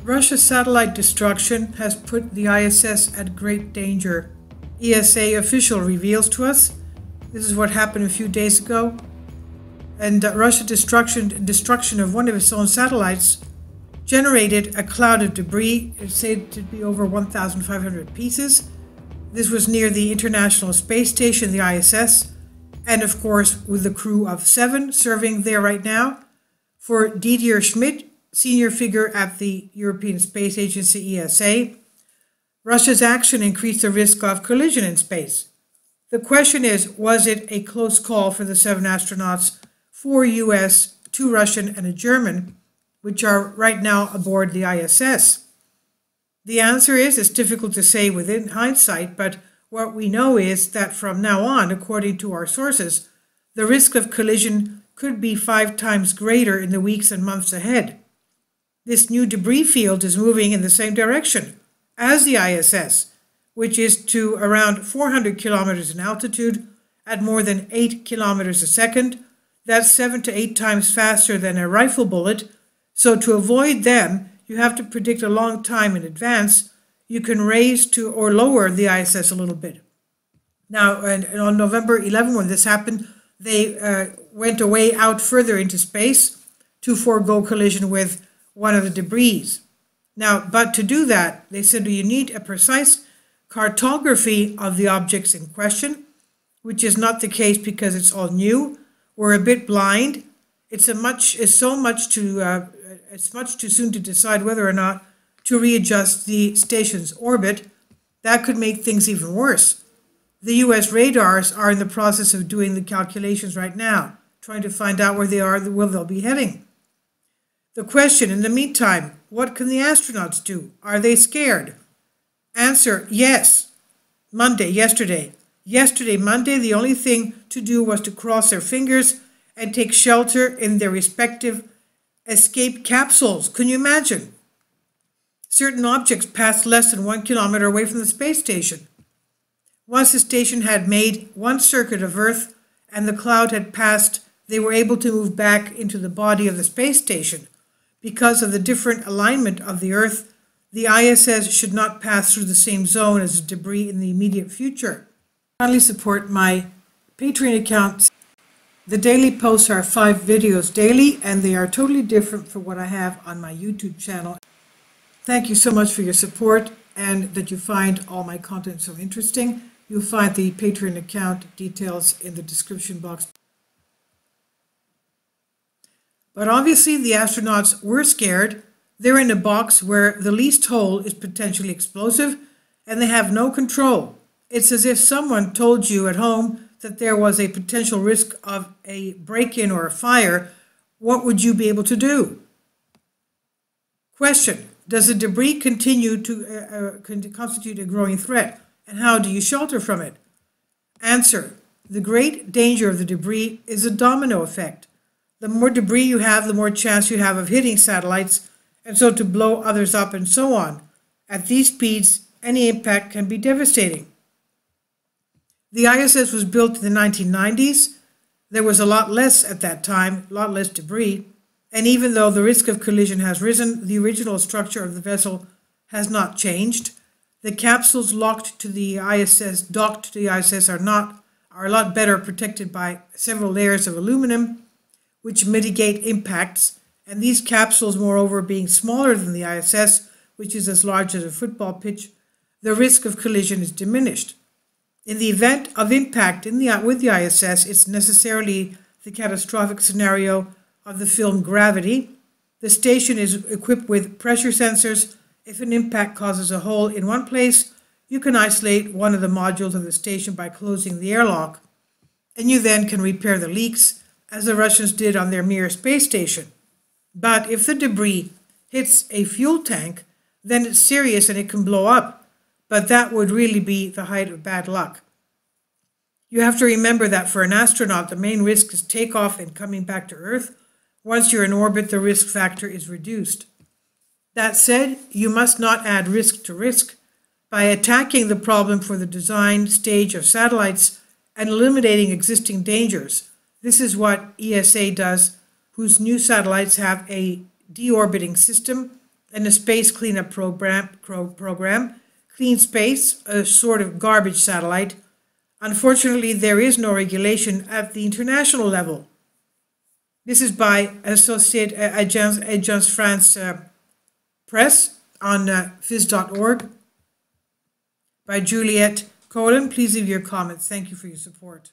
Russia's satellite destruction has put the ISS at great danger. ESA official reveals to us. This is what happened a few days ago. And Russia's destruction of one of its own satellites generated a cloud of debris. It's said to be over 1,500 pieces. This was near the International Space Station, the ISS, and of course with the crew of 7 serving there right now. For Didier Schmidt, senior figure at the European Space Agency ESA, Russia's action increased the risk of collision in space. The question is, was it a close call for the 7 astronauts, 4 US, 2 Russian, and a German, which are right now aboard the ISS? The answer is, it's difficult to say within hindsight, but what we know is that from now on, according to our sources, the risk of collision could be 5 times greater in the weeks and months ahead. This new debris field is moving in the same direction as the ISS, which is to around 400 kilometers in altitude at more than 8 kilometers a second. That's 7 to 8 times faster than a rifle bullet. So to avoid them, you have to predict a long time in advance. You can raise to or lower the ISS a little bit. Now, and on November 11, when this happened, they went away out further into space to forego collision with one of the debris. Now, but to do that, they said you need a precise cartography of the objects in question, which is not the case because it's all new. We're a bit blind. It's much too soon to decide whether or not to readjust the station's orbit. That could make things even worse. The US radars are in the process of doing the calculations right now, trying to find out where they are, where they'll be heading. The question, in the meantime, what can the astronauts do? Are they scared? Answer, yes. Yesterday, Monday, the only thing to do was to cross their fingers and take shelter in their respective escape capsules. Can you imagine? Certain objects passed less than 1 kilometer away from the space station. Once the station had made one circuit of Earth and the cloud had passed, they were able to move back into the body of the space station. Because of the different alignment of the Earth, the ISS should not pass through the same zone as the debris in the immediate future. Kindly support my Patreon account. The daily posts are 5 videos daily, and they are totally different from what I have on my YouTube channel. Thank you so much for your support and that you find all my content so interesting. You'll find the Patreon account details in the description box. But obviously the astronauts were scared. They're in a box where the least hole is potentially explosive and they have no control. It's as if someone told you at home that there was a potential risk of a break-in or a fire. What would you be able to do? Question, does the debris continue to constitute a growing threat? And how do you shelter from it? Answer, the great danger of the debris is a domino effect. The more debris you have, the more chance you have of hitting satellites, and so to blow others up and so on. At these speeds, any impact can be devastating. The ISS was built in the 1990s. There was a lot less at that time, a lot less debris, and even though the risk of collision has risen, the original structure of the vessel has not changed. The capsules docked to the ISS are a lot better protected by several layers of aluminum, which mitigate impacts, and these capsules, moreover, being smaller than the ISS, which is as large as a football pitch, the risk of collision is diminished. In the event of impact with the ISS, it's necessarily the catastrophic scenario of the film Gravity. The station is equipped with pressure sensors. If an impact causes a hole in one place, you can isolate one of the modules of the station by closing the airlock, and you then can repair the leaks, as the Russians did on their Mir space station. But if the debris hits a fuel tank, then it's serious and it can blow up. But that would really be the height of bad luck. You have to remember that for an astronaut, the main risk is takeoff and coming back to Earth. Once you're in orbit, the risk factor is reduced. That said, you must not add risk to risk. By attacking the problem for the design stage of satellites and eliminating existing dangers, this is what ESA does, whose new satellites have a deorbiting system and a space cleanup program. Clean Space, a sort of garbage satellite. Unfortunately, there is no regulation at the international level. This is by Associate Agence France Press on phys.org. By Juliette Colin. Please leave your comments. Thank you for your support.